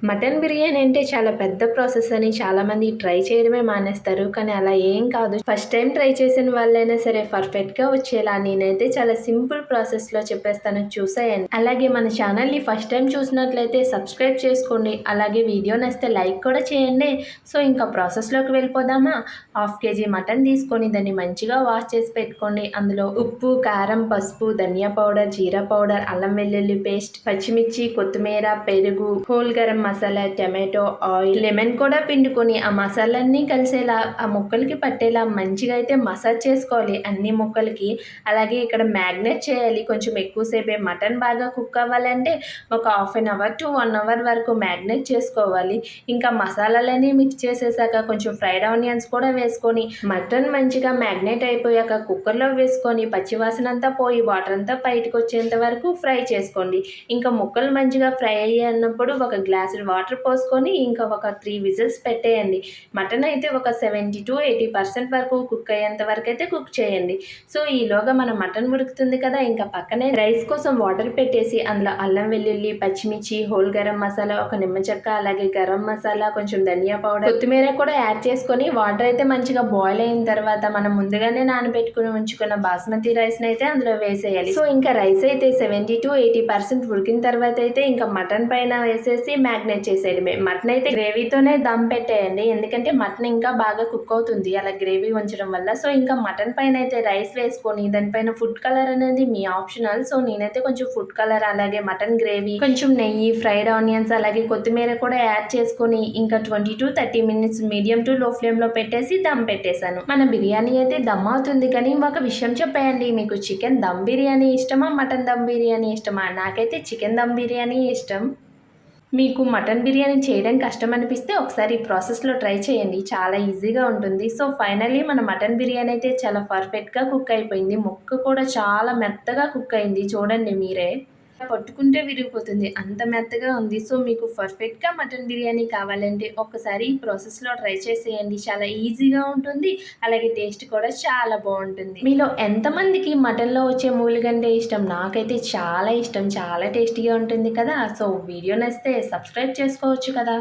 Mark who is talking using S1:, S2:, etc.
S1: Mutton biryani అంటే చాలా పెద్ద ప్రాసెస్ అని చాలామంది ట్రై చేయడమే మానేస్తారు. కానీ అలా ఏం కాదు. ఫస్ట్ టైం ట్రై చేసిన వాళ్ళైనా సరే పర్ఫెక్ట్‌గా వచ్చేలా నేనైతే చాలా సింపుల్ ప్రాసెస్‌లో చెప్పేస్తాను చూసేయండి. అలాగే మన ఛానల్‌ని ఫస్ట్ టైం చూసినట్లయితే సబ్స్క్రైబ్ చేసుకోండి. అలాగే వీడియో నచ్చితే లైక్ కూడా చేయండి. సో ఇంకా ప్రాసెస్‌లోకి వెళ్ళిపోదామా? హాఫ్ కేజీ మటన్ తీసుకొని దాన్ని మంచిగా వాష్ చేసి పెట్టుకోండి. అందులో ఉప్పు, కారం, పసుపు, ధనియా పౌడర్, జీరా పౌడర్, అల్లం వెల్లుల్లి పేస్ట్, పచ్చిమిర్చి, కొత్తిమీర, పెరుగు, whole garam masala, tomato, oil, lemon కూడా పిండుకొని ఆ మసాలాన్ని కలిసేలా ఆ ముక్కలకి పట్టేలా మంచిగా అయితే మసాజ్ చేసుకోవాలి అన్ని ముక్కలకి. అలాగే ఇక్కడ మ్యాగ్నేట్ చేయాలి కొంచెం ఎక్కువసేపే. మటన్ బాగా కుక్ అవ్వాలంటే ఒక half an hour to 1 hour వరకు మ్యాగ్నేట్ చేసుకోవాలి. ఇంకా మసాలాలన్నీ మిక్స్ చేసేసాక కొంచెం ఫ్రైడ్ ఆనియన్స్ కూడా వేసుకొని మటన్ మంచిగా మ్యాగ్నేట్ అయిపోయాక కుక్కర్లో వేసుకొని పచ్చివాసన అంతా పోయి వాటర్ అంతా బయటకు వచ్చేంత వరకు ఫ్రై చేసుకోండి. ఇంకా ముక్కలు మంచిగా ఫ్రై అయ్యన్నప్పుడు ఒక గ్లాసు వాటర్ పోసుకొని ఇంకా ఒక 3 విజిల్స్ పెట్టేయండి. మటన్ అయితే ఒక 70-80% వరకు కుక్ అయ్యేంత వరకు అయితే కుక్ చేయండి. సో ఈలోగా మన మటన్ ఉడుకుతుంది కదా, ఇంకా పక్కనే రైస్ కోసం వాటర్ పెట్టేసి అందులో అల్లం వెల్లుల్లి, పచ్చిమిర్చి, హోల్ గరం మసాలా, ఒక నిమ్మ చెక్క, అలాగే గరం మసాలా, కొంచెం ధనియా పౌడర్, కొత్తిమీర కూడా యాడ్ చేసుకొని వాటర్ అయితే మంచిగా బాయిల్ అయిన తర్వాత మనం ముందుగానే నానబెట్టుకుని ఉంచుకున్న బాస్మతి రైస్ని అయితే అందులో వేసేయాలి. సో ఇంకా రైస్ అయితే 70-80% ఉడికిన తర్వాత అయితే ఇంకా మటన్ పైన వేసేసి మ్యాగ్నేట్ చేసేయడమే. మటన్ అయితే గ్రేవీతోనే దమ్ పెట్టేయండి, ఎందుకంటే మటన్ ఇంకా బాగా కుక్ అవుతుంది అలా గ్రేవీ ఉంచడం వల్ల. సో ఇంకా మటన్ పైన అయితే రైస్ వేసుకొని దానిపైన ఫుడ్ కలర్ అనేది మీ ఆప్షనల్. సో నేనైతే కొంచెం ఫుడ్ కలర్, అలాగే మటన్ గ్రేవీ, కొంచెం నెయ్యి, ఫ్రైడ్ ఆనియన్స్, అలాగే కొత్తిమీర కూడా యాడ్ చేసుకొని ఇంకా 20-30 మినిట్స్ మీడియం టు లో ఫ్లేమ్లో పెట్టేసి దమ్ పెట్టేశాను. మన బిర్యానీ అయితే దమ్ అవుతుంది. కానీ ఒక విషయం చెప్పేయండి, మీకు చికెన్ దమ్ బిర్యానీ ఇష్టమా, మటన్ దమ్ బిర్యానీ ఇష్టమా? నాకైతే చికెన్ దమ్ బిర్యానీ ఇష్టం. మీకు మటన్ బిర్యానీ చేయడం కష్టం అనిపిస్తే ఒకసారి ఈ ప్రాసెస్లో ట్రై చేయండి, చాలా ఈజీగా ఉంటుంది. సో ఫైనల్లీ మన మటన్ బిర్యానీ అయితే చాలా పర్ఫెక్ట్గా కుక్ అయిపోయింది. ముక్క కూడా చాలా మెత్తగా కుక్ అయింది, చూడండి మీరే. పట్టుకుంటే విరిగిపోతుంది అంత మెత్తగా ఉంది. సో మీకు పర్ఫెక్ట్గా మటన్ బిర్యానీ కావాలంటే ఒక్కసారి ఈ ప్రాసెస్లో ట్రై చేసేయండి, చాలా ఈజీగా ఉంటుంది. అలాగే టేస్ట్ కూడా చాలా బాగుంటుంది. మీలో ఎంతమందికి మటన్లో వచ్చే మూలిగంటే ఇష్టం? నాకైతే చాలా ఇష్టం, చాలా టేస్టీగా ఉంటుంది కదా. సో వీడియో నచ్చితే సబ్స్క్రైబ్ చేసుకోవచ్చు కదా.